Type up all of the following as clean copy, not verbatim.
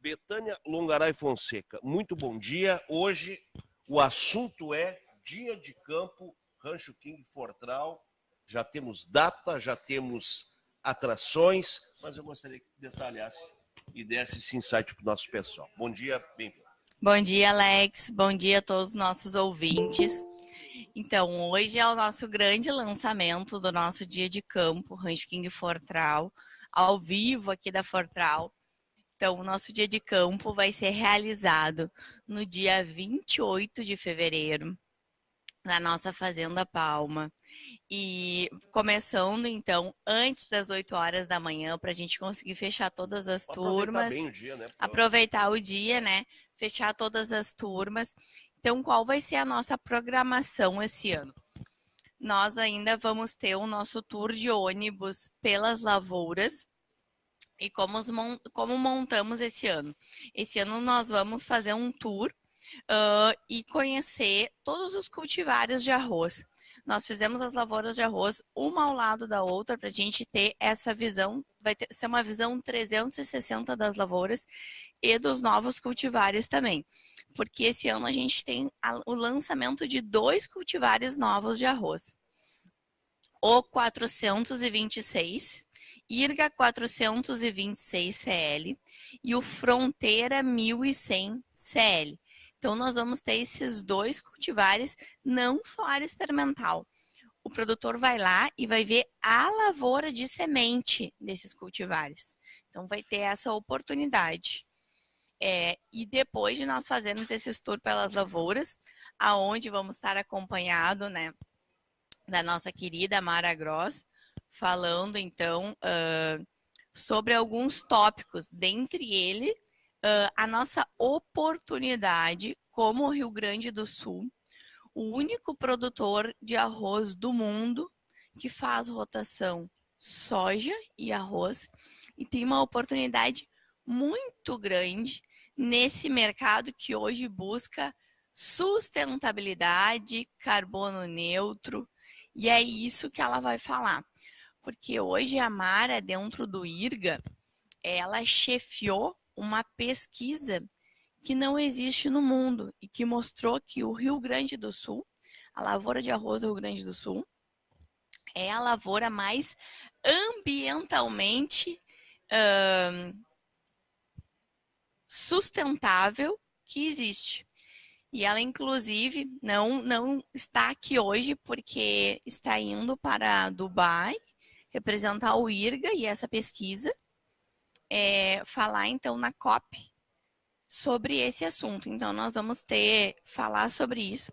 Betânia Longaray Fonseca, muito bom dia. Hoje o assunto é Dia de Campo, Rancho King Fortral. Já temos data, já temos atrações, mas eu gostaria que detalhasse e desse esse insight para o nosso pessoal. Bom dia, bem-vindo. Bom dia, Alex. Bom dia a todos os nossos ouvintes. Então, hoje é o nosso grande lançamento do nosso Dia de Campo, Rancho King Fortral, ao vivo aqui da Fortral. Então, o nosso Dia de Campo vai ser realizado no dia 28 de fevereiro, na nossa Fazenda Palma. E começando, então, antes das 8 horas da manhã, para a gente conseguir fechar todas as turmas. Aproveitar bem o dia, né? Aproveitar o dia, né? Fechar todas as turmas. Então, qual vai ser a nossa programação esse ano? Nós ainda vamos ter o nosso tour de ônibus pelas lavouras. E como montamos esse ano? Esse ano nós vamos fazer um tour e conhecer todos os cultivares de arroz. Nós fizemos as lavouras de arroz uma ao lado da outra para a gente ter essa visão, vai ser uma visão 360 das lavouras e dos novos cultivares também. Porque esse ano a gente tem o lançamento de 2 cultivares novos de arroz. O 426, IRGA 426 CL e o Fronteira 1100 CL. Então, nós vamos ter esses 2 cultivares, não só área experimental. O produtor vai lá e vai ver a lavoura de semente desses cultivares. Então, vai ter essa oportunidade. E depois de nós fazermos esse tour pelas lavouras, aonde vamos estar acompanhado, né, da nossa querida Mara Gross, falando, então, sobre alguns tópicos, dentre eles, a nossa oportunidade como Rio Grande do Sul, o único produtor de arroz do mundo que faz rotação soja e arroz e tem uma oportunidade muito grande nesse mercado que hoje busca sustentabilidade, carbono neutro, e é isso que ela vai falar. Porque hoje a Mara, dentro do IRGA, ela chefiou uma pesquisa que não existe no mundo e que mostrou que o Rio Grande do Sul, a lavoura de arroz do Rio Grande do Sul, é a lavoura mais ambientalmente sustentável que existe. E ela, inclusive, não está aqui hoje porque está indo para Dubai representar o IRGA e essa pesquisa, falar então na COP sobre esse assunto. Então, nós vamos falar sobre isso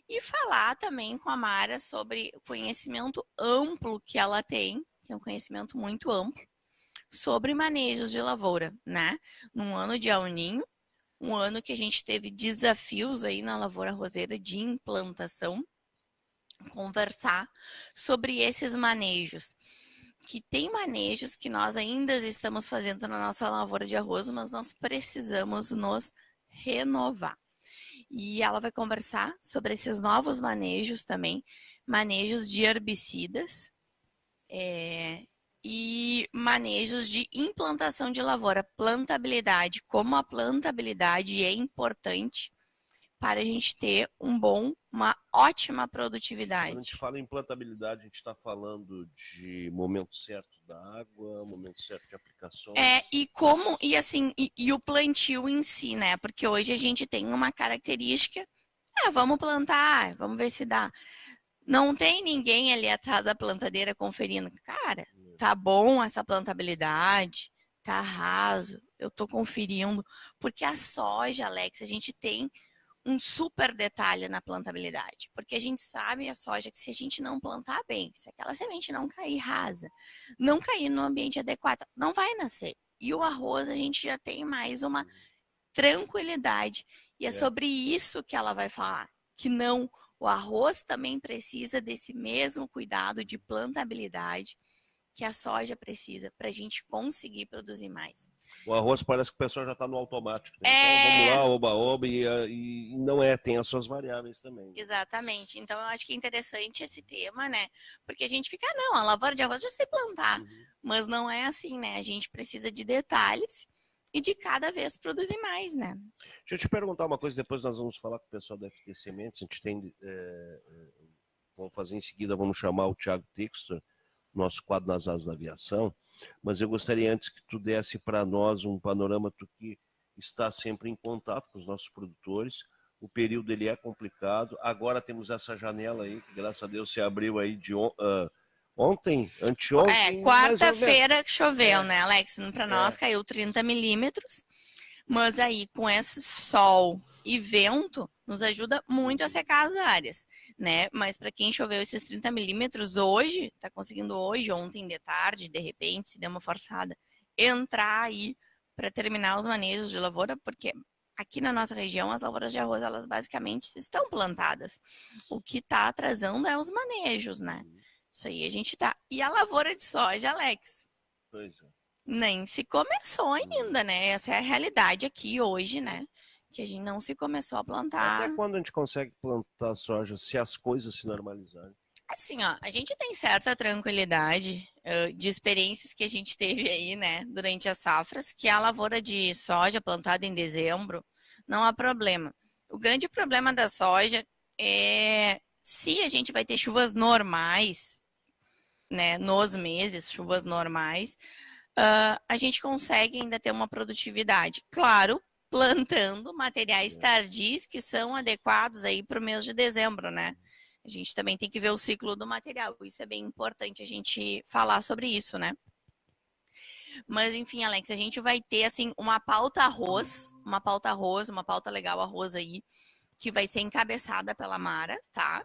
e falar também com a Mara sobre o conhecimento amplo que ela tem, que é um conhecimento muito amplo, sobre manejos de lavoura, né? Num ano de El Niño, um ano que a gente teve desafios aí na lavoura arrozeira de implantação, conversar sobre esses manejos. Que tem manejos que nós ainda estamos fazendo na nossa lavoura de arroz, mas nós precisamos nos renovar. E ela vai conversar sobre esses novos manejos também, manejos de herbicidas e manejos de implantação de lavoura, plantabilidade, como a plantabilidade é importante para a gente ter uma ótima produtividade. Quando a gente fala em plantabilidade, a gente está falando de momento certo da água, momento certo de aplicações. E o plantio em si, né? Porque hoje a gente tem uma característica, vamos plantar, vamos ver se dá. Não tem ninguém ali atrás da plantadeira conferindo, cara, tá bom essa plantabilidade, tá raso, eu tô conferindo, porque a soja, Alex, a gente tem um super detalhe na plantabilidade, porque a gente sabe a soja que se a gente não plantar bem, se aquela semente não cair rasa, não cair no ambiente adequado, não vai nascer. E o arroz a gente já tem mais uma tranquilidade. E é sobre isso que ela vai falar, que não, o arroz também precisa desse mesmo cuidado de plantabilidade que a soja precisa para a gente conseguir produzir mais. O arroz parece que o pessoal já está no automático. Né? Então vamos lá, oba-oba, e não tem as suas variáveis também. Exatamente. Então eu acho que é interessante esse tema, né? Porque a gente fica, não, a lavoura de arroz eu já sei plantar. Mas não é assim, né? A gente precisa de detalhes e de cada vez produzir mais, né? Deixa eu te perguntar uma coisa, depois nós vamos falar com o pessoal da FT Sementes, a gente tem, vamos fazer em seguida, vamos chamar o Thiago Textor, nosso quadro nas asas da aviação, mas eu gostaria antes que tu desse para nós um panorama, tu que está sempre em contato com os nossos produtores, o período ele é complicado, agora temos essa janela aí, que graças a Deus se abriu aí de ontem, anteontem... Quarta-feira que choveu, né, Alex? Para nós caiu 30 milímetros, mas aí com esse sol e vento, nos ajuda muito a secar as áreas, né? Mas para quem choveu esses 30 milímetros hoje, tá conseguindo hoje, ontem de tarde, de repente, se der uma forçada, entrar aí para terminar os manejos de lavoura, porque aqui na nossa região as lavouras de arroz, elas basicamente estão plantadas. O que está atrasando é os manejos, né? Isso aí a gente tá. E a lavoura de soja, Alex? Pois é. Nem se começou ainda, né? Essa é a realidade aqui hoje, né? Que a gente não se começou a plantar. Até quando a gente consegue plantar soja se as coisas se normalizarem? Assim, ó, a gente tem certa tranquilidade de experiências que a gente teve aí, né, durante as safras, que a lavoura de soja plantada em dezembro não há problema. O grande problema da soja é se a gente vai ter chuvas normais, né, nos meses, chuvas normais, a gente consegue ainda ter uma produtividade. Claro, plantando materiais tardios que são adequados aí para o mês de dezembro, né? A gente também tem que ver o ciclo do material. Isso é bem importante a gente falar sobre isso, né? Mas, enfim, Alex, a gente vai ter, assim, uma pauta arroz, uma pauta legal arroz aí, que vai ser encabeçada pela Mara, tá?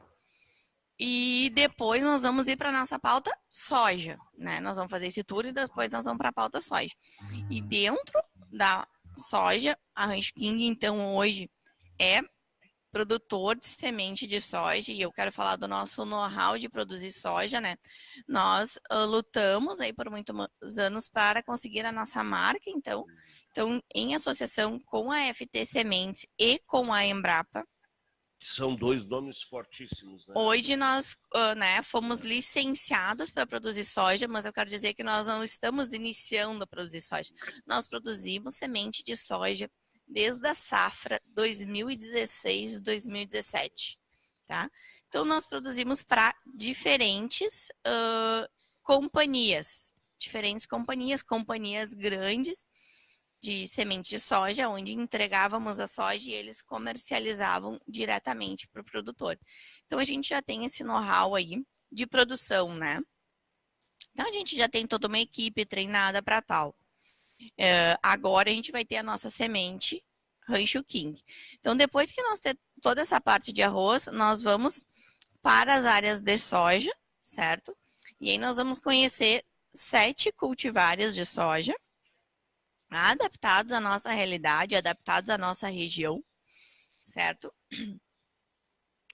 E depois nós vamos ir para a nossa pauta soja, né? Nós vamos fazer esse tour e depois nós vamos para a pauta soja. E dentro da soja, a Rancho King, então, hoje é produtor de semente de soja, e eu quero falar do nosso know-how de produzir soja, né? Nós lutamos aí por muitos anos para conseguir a nossa marca, então, em associação com a FT Sementes e com a Embrapa. São dois nomes fortíssimos, né? Hoje nós né, fomos licenciados para produzir soja, mas eu quero dizer que nós não estamos iniciando a produzir soja. Nós produzimos semente de soja desde a safra 2016-2017, tá? Então, nós produzimos para diferentes companhias, companhias grandes de semente de soja, onde entregávamos a soja e eles comercializavam diretamente para o produtor. Então, a gente já tem esse know-how aí de produção, né? Então, a gente já tem toda uma equipe treinada para tal. Agora a gente vai ter a nossa semente Rancho King. Então, depois que nós ter toda essa parte de arroz, nós vamos para as áreas de soja, certo? E aí nós vamos conhecer 7 cultivares de soja, adaptados à nossa realidade, adaptados à nossa região, certo?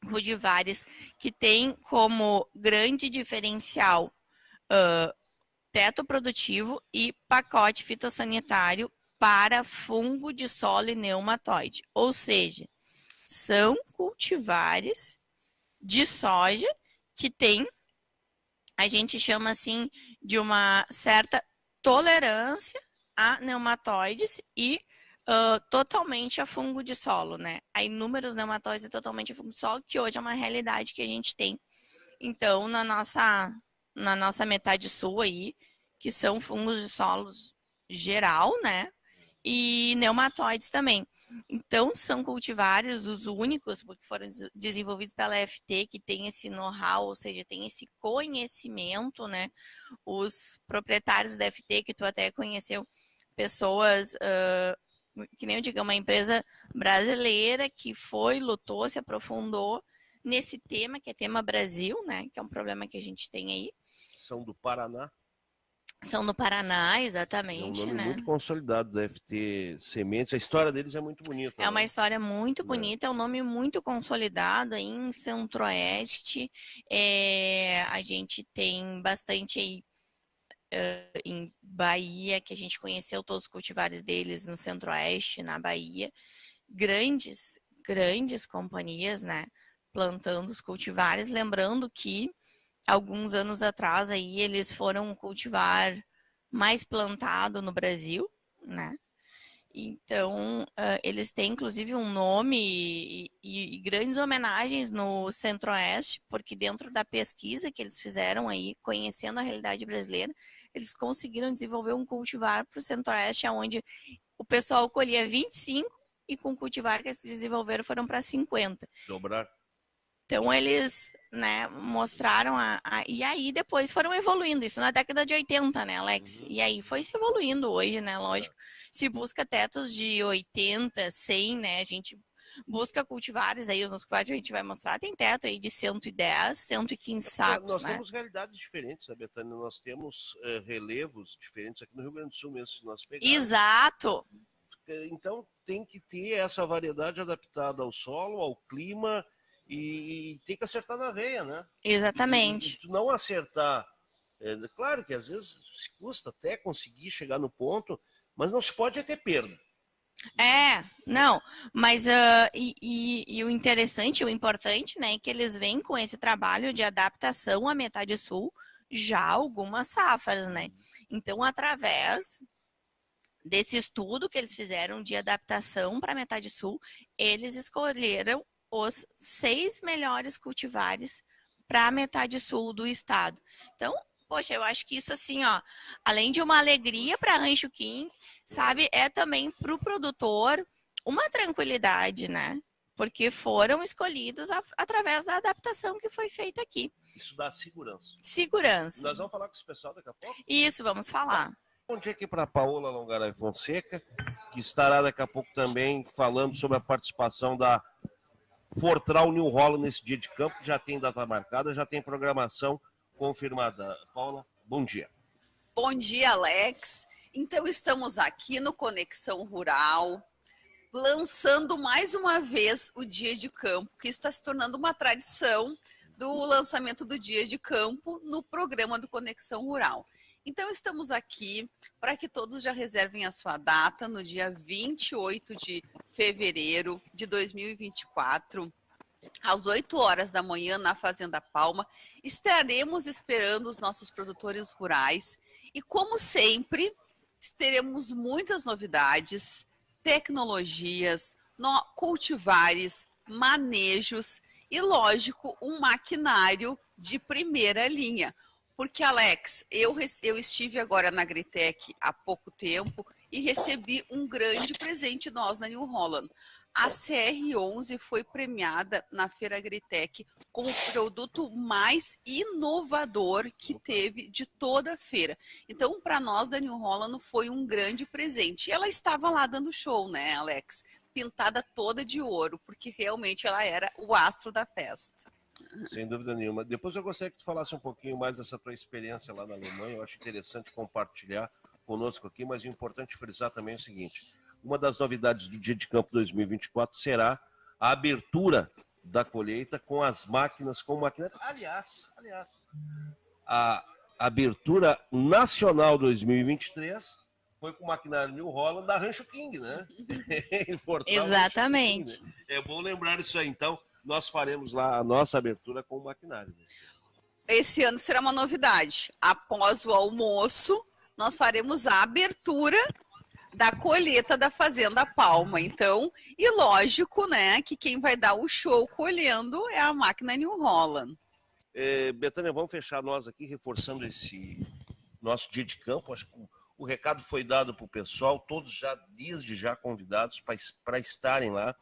Cultivares que tem como grande diferencial teto produtivo e pacote fitossanitário para fungo de solo e neumatoide. Ou seja, são cultivares de soja que tem, a gente chama assim, de uma certa tolerância a neumatoides e totalmente a fungo de solo, né? Há inúmeros nematóides e totalmente a fungo de solo, que hoje é uma realidade que a gente tem. Então, na nossa metade sul aí, que são fungos de solos geral, né? E neumatoides também. Então, são cultivares os únicos, porque foram desenvolvidos pela FT, que tem esse know-how, ou seja, tem esse conhecimento, né? Os proprietários da FT, que tu até conheceu, pessoas, que nem eu digo, uma empresa brasileira que foi, lutou, se aprofundou nesse tema, que é tema Brasil, né? Que é um problema que a gente tem aí. São do Paraná. São do Paraná, exatamente. É um nome né? muito consolidado da FT Sementes. A história deles é muito bonita. É uma história muito bonita, é um nome muito consolidado aí em Centro-Oeste. A gente tem bastante aí em Bahia, que a gente conheceu todos os cultivares deles no Centro-Oeste, na Bahia. Grandes companhias, né? Plantando os cultivares. Lembrando que alguns anos atrás aí eles foram um cultivar mais plantado no Brasil, né? Então, eles têm, inclusive, um nome e grandes homenagens no Centro-Oeste, porque dentro da pesquisa que eles fizeram aí, conhecendo a realidade brasileira, eles conseguiram desenvolver um cultivar para o Centro-Oeste, onde o pessoal colhia 25 e com o cultivar que eles desenvolveram foram para 50. Dobrar. Então, eles, né, mostraram e aí depois foram evoluindo, isso na década de 80, né, Alex? E aí foi se evoluindo hoje, né, lógico. Se busca tetos de 80, 100, né, a gente busca cultivares, aí os cultivares a gente vai mostrar, tem teto aí de 110, 115 sacos, Nós né? temos realidades diferentes, Betânia, nós temos relevos diferentes aqui no Rio Grande do Sul mesmo, se nós pegarmos. Exato! Então, tem que ter essa variedade adaptada ao solo, ao clima, e tem que acertar na veia, né? Exatamente. E tu não acertar, claro que às vezes se custa até conseguir chegar no ponto, mas não se pode ter perda. Não, mas e o interessante, o importante, né, é que eles vêm com esse trabalho de adaptação à metade sul já há algumas safras, né? Então, através desse estudo que eles fizeram de adaptação para a metade sul, eles escolheram os 6 melhores cultivares para a metade sul do estado. Então, poxa, eu acho que isso assim, ó, além de uma alegria para Rancho King, sabe, é também para o produtor uma tranquilidade, né? Porque foram escolhidos através da adaptação que foi feita aqui. Isso dá segurança. Segurança. Nós vamos falar com esse pessoal daqui a pouco? Isso, vamos falar. Bom dia aqui para a Paola Longaray Fonseca, que estará daqui a pouco também falando sobre a participação da Fortral New Holland nesse dia de campo, já tem data marcada, já tem programação confirmada. Paula, bom dia. Bom dia, Alex. Então, estamos aqui no Conexão Rural, lançando mais uma vez o Dia de Campo, que está se tornando uma tradição do lançamento do Dia de Campo no programa do Conexão Rural. Então, estamos aqui para que todos já reservem a sua data no dia 28 de fevereiro de 2024, às 8 horas da manhã, na Fazenda Palma. Estaremos esperando os nossos produtores rurais e, como sempre, teremos muitas novidades, tecnologias, cultivares, manejos e, lógico, um maquinário de primeira linha. Porque, Alex, eu estive agora na Agritech há pouco tempo e recebi um grande presente nós na New Holland. A CR11 foi premiada na Feira Agritech como o produto mais inovador que teve de toda a feira. Então, para nós da New Holland foi um grande presente. E ela estava lá dando show, né, Alex? Pintada toda de ouro, porque realmente ela era o astro da festa. Sem dúvida nenhuma. Depois eu gostaria que tu falasse um pouquinho mais dessa tua experiência lá na Alemanha. Eu acho interessante compartilhar conosco aqui, mas o importante é frisar também o seguinte: uma das novidades do Dia de Campo 2024 será a abertura da colheita com as máquinas, com maquinário. Aliás, a abertura nacional 2023 foi com o maquinário New Holland da Rancho King, né? Exatamente. King, né? É bom lembrar isso aí, então. Nós faremos lá a nossa abertura com o maquinário. Esse ano será uma novidade. Após o almoço, nós faremos a abertura da colheita da Fazenda Palma. Então, e lógico, né, que quem vai dar o show colhendo é a máquina New Holland. Betânia, vamos fechar nós aqui, reforçando esse nosso dia de campo. Acho que o recado foi dado para o pessoal, todos já, desde já convidados para estarem lá.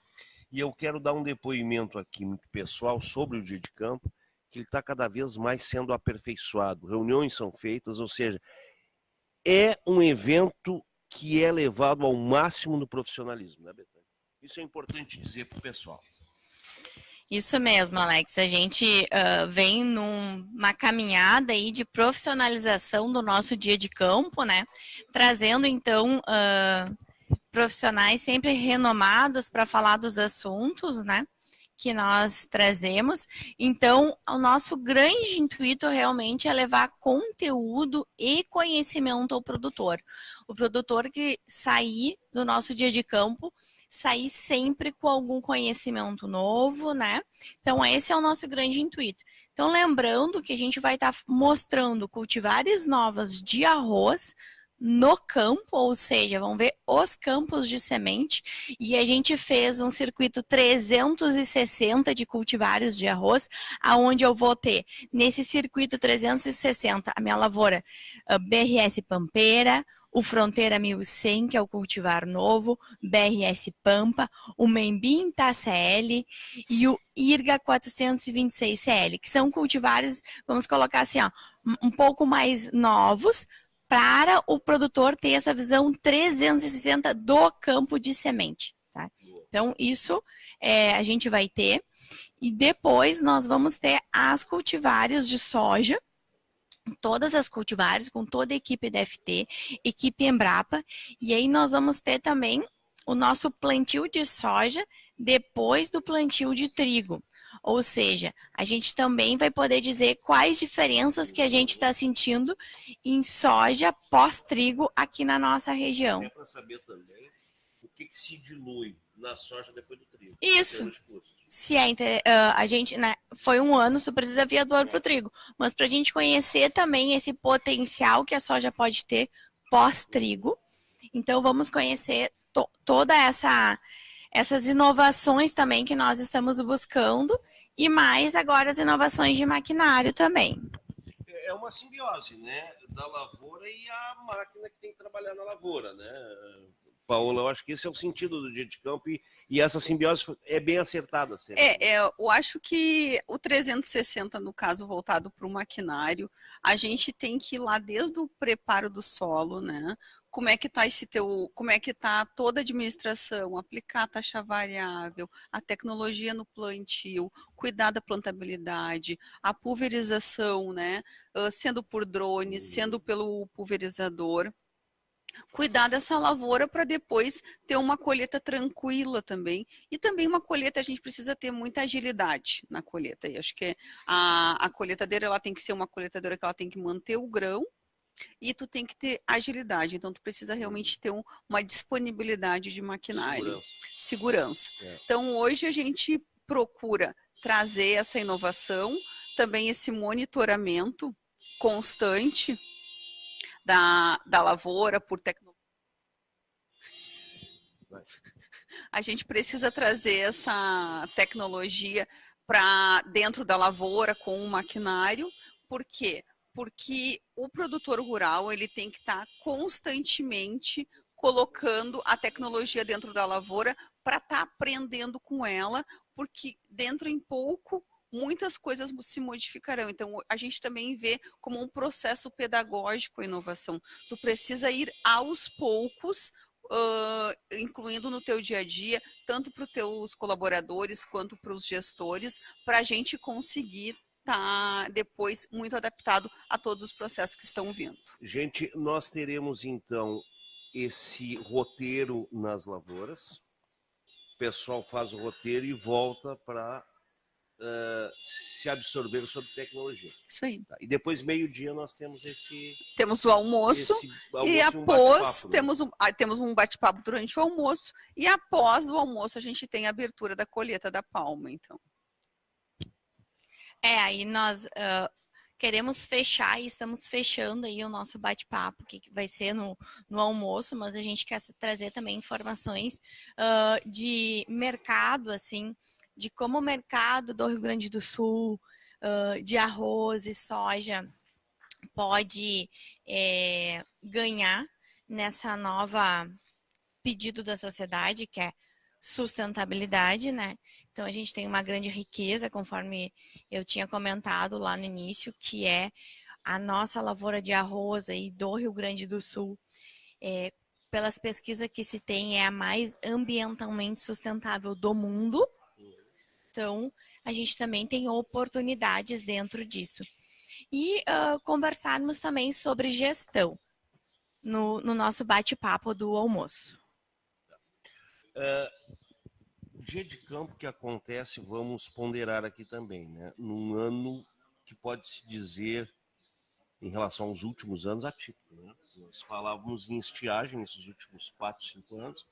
E eu quero dar um depoimento aqui muito pessoal sobre o dia de campo, que ele está cada vez mais sendo aperfeiçoado. Reuniões são feitas, ou seja, é um evento que é levado ao máximo no profissionalismo, né, Betânia? Isso é importante dizer para o pessoal. Isso mesmo, Alex. A gente vem numa caminhada aí de profissionalização do nosso dia de campo, né? Trazendo, então, profissionais sempre renomados para falar dos assuntos, né, que nós trazemos. Então, o nosso grande intuito realmente é levar conteúdo e conhecimento ao produtor. O produtor que sair do nosso dia de campo, sair sempre com algum conhecimento novo, né? Então, esse é o nosso grande intuito. Então, lembrando que a gente vai estar mostrando cultivares novas de arroz no campo, ou seja, vão ver os campos de semente, e a gente fez um circuito 360 de cultivares de arroz, aonde eu vou ter, nesse circuito 360, a minha lavoura BRS Pampeira, o Fronteira 1100, que é o cultivar novo, BRS Pampa, o Membim TACL e o IRGA 426 CL, que são cultivares, vamos colocar assim, ó, um pouco mais novos, para o produtor ter essa visão 360 do campo de semente. Tá? Então, isso a gente vai ter. E depois nós vamos ter as cultivares de soja, todas as cultivares, com toda a equipe da FT, equipe Embrapa, e aí nós vamos ter também o nosso plantio de soja depois do plantio de trigo. Ou seja, a gente também vai poder dizer quais diferenças que a gente está sentindo em soja pós-trigo aqui na nossa região. É para saber também o que se dilui na soja depois do trigo. Isso. Se a gente, né, foi um ano super desafiador para o trigo, mas para a gente conhecer também esse potencial que a soja pode ter pós-trigo, então vamos conhecer toda essas inovações também que nós estamos buscando e mais agora as inovações de maquinário também. É uma simbiose, né, da lavoura e a máquina que tem que trabalhar na lavoura, né? Paola, eu acho que esse é o sentido do dia de campo e essa simbiose é bem acertada. Sempre. Eu acho que o 360, no caso, voltado para o maquinário, a gente tem que ir lá desde o preparo do solo, né? Como é que está como é que está toda a administração, aplicar a taxa variável, a tecnologia no plantio, cuidar da plantabilidade, a pulverização, né? Sendo por drone, sendo pelo pulverizador. Cuidar dessa lavoura para depois ter uma colheita tranquila também. E também uma colheita, a gente precisa ter muita agilidade na colheita. E acho que a colheitadeira ela tem que ser uma colheitadeira que ela tem que manter o grão e tu tem que ter agilidade. Então, tu precisa realmente ter uma disponibilidade de maquinário. Segurança. Então, hoje a gente procura trazer essa inovação, também esse monitoramento constante da lavoura por tecnologia. A gente precisa trazer essa tecnologia para dentro da lavoura com o maquinário. Por quê? Porque o produtor rural ele tem que estar constantemente colocando a tecnologia dentro da lavoura para estar aprendendo com ela, porque dentro em pouco muitas coisas se modificarão. Então, a gente também vê como um processo pedagógico a inovação. Tu precisa ir aos poucos, incluindo no teu dia a dia, tanto para os teus colaboradores quanto para os gestores, para a gente conseguir estar depois muito adaptado a todos os processos que estão vindo. Gente, nós teremos então esse roteiro nas lavouras. O pessoal faz o roteiro e volta para se absorver sobre tecnologia. Isso aí. Tá. E depois, meio-dia, nós temos Temos o almoço e após temos um bate-papo durante o almoço e após o almoço a gente tem a abertura da colheita da palma, então. Aí nós queremos fechar e estamos fechando aí o nosso bate-papo, que vai ser no almoço, mas a gente quer trazer também informações de mercado, assim, de como o mercado do Rio Grande do Sul, de arroz e soja, pode ganhar nessa nova pedido da sociedade, que é sustentabilidade, né? Então, a gente tem uma grande riqueza, conforme eu tinha comentado lá no início, que é a nossa lavoura de arroz aí do Rio Grande do Sul. Pelas pesquisas que se tem, é a mais ambientalmente sustentável do mundo. Então, a gente também tem oportunidades dentro disso. E conversarmos também sobre gestão no nosso bate-papo do almoço. O dia de campo que acontece, vamos ponderar aqui também, né? Num ano que pode-se dizer, em relação aos últimos anos, atípico. Né? Nós falávamos em estiagem nesses últimos 4, 5 anos,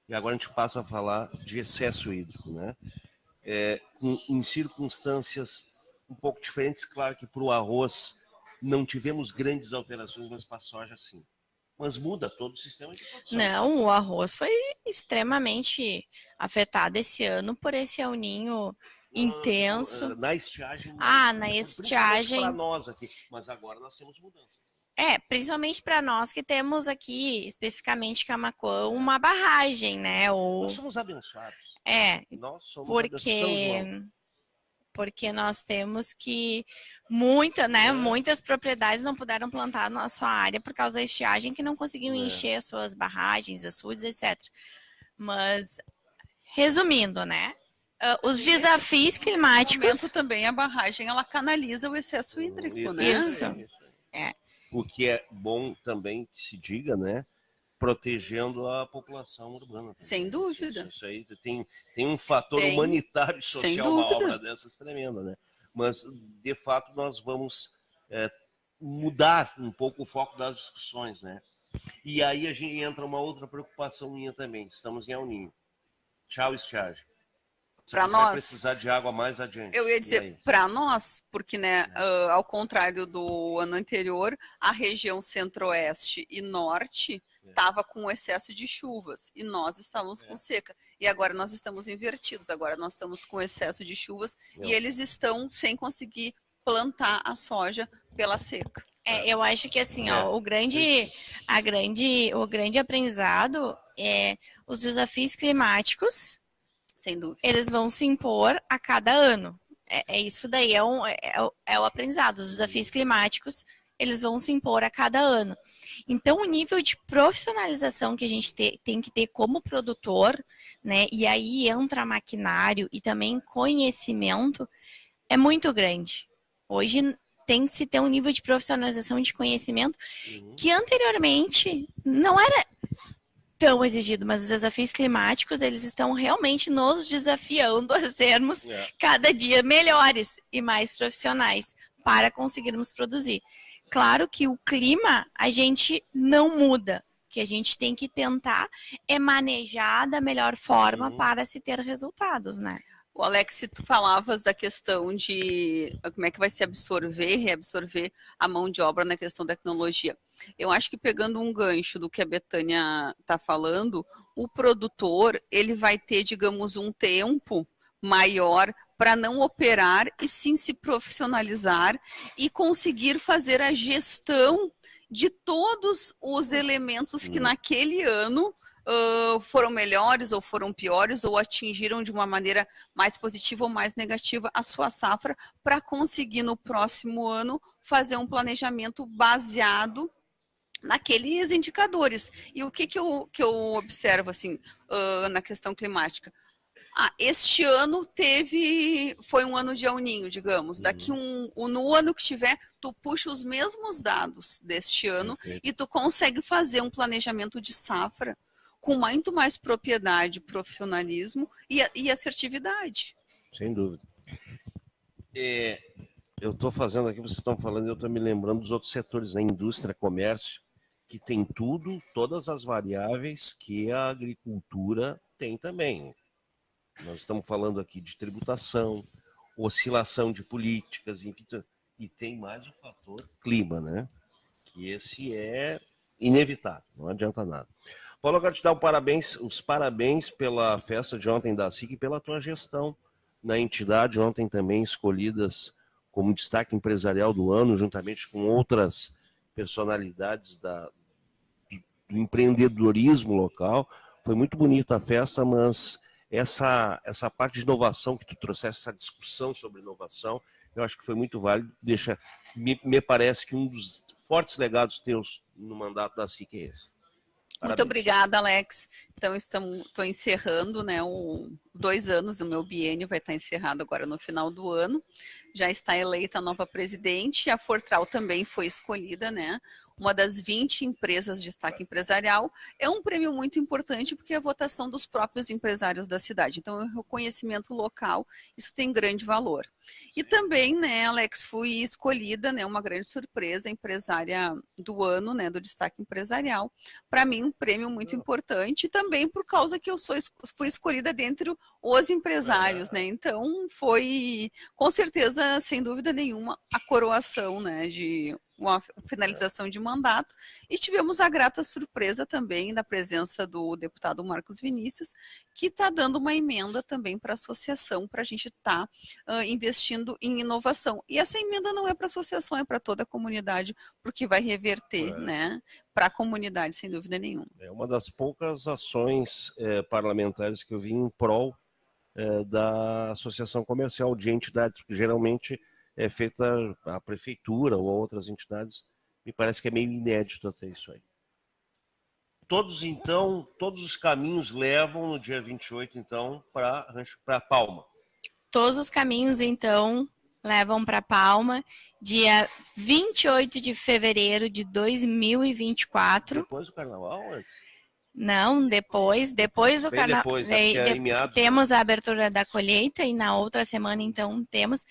e agora a gente passa a falar de excesso hídrico, né? Em circunstâncias um pouco diferentes, claro que para o arroz não tivemos grandes alterações, mas para a soja sim. mas muda todo o sistema de produção. Não, o arroz foi extremamente afetado esse ano por esse El Niño intenso. Na estiagem. Na estiagem. Para nós aqui, mas agora nós temos mudanças. Principalmente para nós que temos aqui, especificamente Camaquã, uma barragem, né? Nós somos abençoados. Nós somos porque nós temos que muitas propriedades não puderam plantar na sua área por causa da estiagem, que não conseguiam encher as suas barragens, açudes, etc. Mas, resumindo, né? Os desafios climáticos... também a barragem, ela canaliza o excesso hídrico, né? Isso. O que é bom também que se diga, né? Protegendo a população urbana. Sem dúvida. Isso aí tem um fator humanitário e social, uma obra dessas tremenda, né? Mas, de fato, nós vamos mudar um pouco o foco das discussões, né? E aí a gente entra uma outra preocupação minha também. Estamos em El Niño. Tchau, estiagem. Para nós, vai precisar de água mais adiante. Eu ia dizer para nós, porque, né, ao contrário do ano anterior, a região centro-oeste e norte estava com excesso de chuvas e nós estávamos com seca. E agora nós estamos invertidos. Agora nós estamos com excesso de chuvas e eles estão sem conseguir plantar a soja pela seca. Eu acho que assim, o grande aprendizado é os desafios climáticos. Sem dúvida. Eles vão se impor a cada ano. Isso daí, é o aprendizado. Os desafios climáticos, eles vão se impor a cada ano. Então, o nível de profissionalização que a gente tem que ter como produtor, né? E aí entra maquinário e também conhecimento, é muito grande. Hoje tem que se ter um nível de profissionalização de conhecimento que anteriormente não era tão exigido, mas os desafios climáticos, eles estão realmente nos desafiando a sermos cada dia melhores e mais profissionais para conseguirmos produzir. Claro que o clima a gente não muda, o que a gente tem que tentar é manejar da melhor forma para se ter resultados, né? O Alex, se tu falavas da questão de como é que vai se absorver, reabsorver a mão de obra na questão da tecnologia. Eu acho que pegando um gancho do que a Betânia está falando, o produtor ele vai ter, digamos, um tempo maior para não operar e sim se profissionalizar e conseguir fazer a gestão de todos os elementos que naquele ano foram melhores ou foram piores ou atingiram de uma maneira mais positiva ou mais negativa a sua safra para conseguir no próximo ano fazer um planejamento baseado naqueles indicadores. E o que eu observo assim na questão climática? Este ano foi um ano de El Niño, digamos. Daqui no ano que tiver, tu puxa os mesmos dados deste ano e tu consegue fazer um planejamento de safra com muito mais propriedade, profissionalismo e assertividade. Sem dúvida. Eu estou fazendo aqui, vocês estão falando, eu estou me lembrando dos outros setores, né? Indústria, comércio, que tem todas as variáveis que a agricultura tem também. Nós estamos falando aqui de tributação, oscilação de políticas, e tem mais o fator clima, né? Que esse é inevitável, não adianta nada. Paulo, eu quero te dar os parabéns pela festa de ontem da SIC e pela tua gestão na entidade, ontem também escolhidas como destaque empresarial do ano, juntamente com outras personalidades do empreendedorismo local. Foi muito bonita a festa, mas essa parte de inovação que tu trouxeste, essa discussão sobre inovação, eu acho que foi muito válido. Me parece que um dos fortes legados teus no mandato da SIC é esse. Parabéns. Muito obrigada, Alex. Então, estou encerrando, né, 2 anos, o meu biênio vai estar encerrado agora no final do ano. Já está eleita a nova presidente, a Fortral também foi escolhida, né, uma das 20 empresas de destaque empresarial. É um prêmio muito importante porque é a votação dos próprios empresários da cidade. Então, o reconhecimento local, isso tem grande valor. E também, né, Alex, fui escolhida, né, uma grande surpresa, empresária do ano, né, do destaque empresarial. Para mim, um prêmio muito importante, também por causa que eu fui escolhida dentre os empresários, né? Então, foi, com certeza, sem dúvida nenhuma, a coroação, né, de uma finalização de mandato, e tivemos a grata surpresa também da presença do deputado Marcos Vinícius, que está dando uma emenda também para a associação, para a gente estar investindo em inovação. E essa emenda não é para a associação, é para toda a comunidade, porque vai reverter, né, para a comunidade, sem dúvida nenhuma. É uma das poucas ações parlamentares que eu vi em prol da associação comercial de entidades, que geralmente é feita a prefeitura ou outras entidades. Me parece que é meio inédito até isso aí. Todos os caminhos levam no dia 28, então, para Palma. Todos os caminhos, então, levam para Palma, dia 28 de fevereiro de 2024. Depois do carnaval, antes? Não, depois do carnaval. Temos a abertura da colheita e na outra semana, então, temos.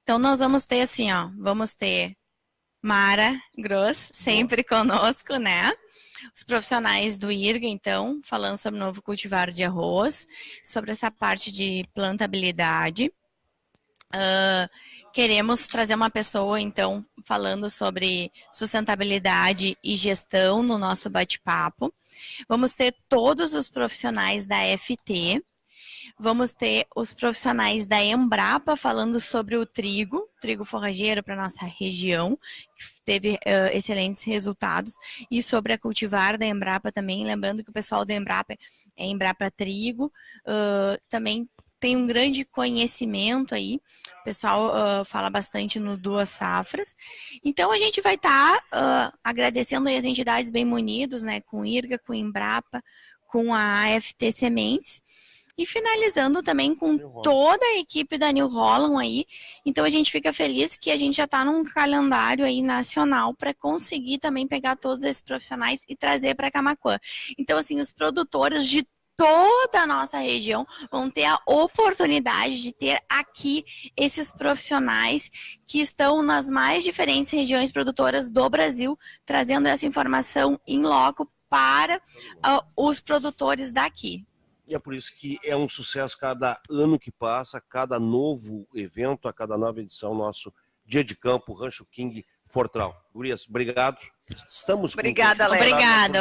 Então, nós vamos ter assim, ó, vamos ter Mara Gross sempre conosco, né? Os profissionais do IRGA, então, falando sobre o novo cultivar de arroz, sobre essa parte de plantabilidade. Queremos trazer uma pessoa, então, falando sobre sustentabilidade e gestão no nosso bate-papo. Vamos ter todos os profissionais da FT. Vamos ter os profissionais da Embrapa falando sobre o trigo forrageiro para nossa região, que teve excelentes resultados, e sobre a cultivar da Embrapa também, lembrando que o pessoal da Embrapa é Embrapa Trigo, também tem um grande conhecimento aí, o pessoal fala bastante no Duas Safras. Então, a gente vai estar agradecendo aí as entidades bem munidas, né, com IRGA, com Embrapa, com a FT Sementes, e finalizando também com toda a equipe da New Holland aí. Então, a gente fica feliz que a gente já está num calendário aí nacional para conseguir também pegar todos esses profissionais e trazer para Camaquã. Então, assim, os produtores de toda a nossa região vão ter a oportunidade de ter aqui esses profissionais que estão nas mais diferentes regiões produtoras do Brasil, trazendo essa informação em loco para os produtores daqui. E é por isso que é um sucesso cada ano que passa, cada novo evento, a cada nova edição, nosso Dia de Campo, Rancho King Fortral. Gurias, obrigado. Estamos Obrigada, Alex.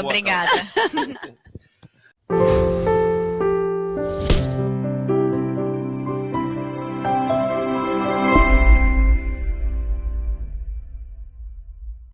Obrigada.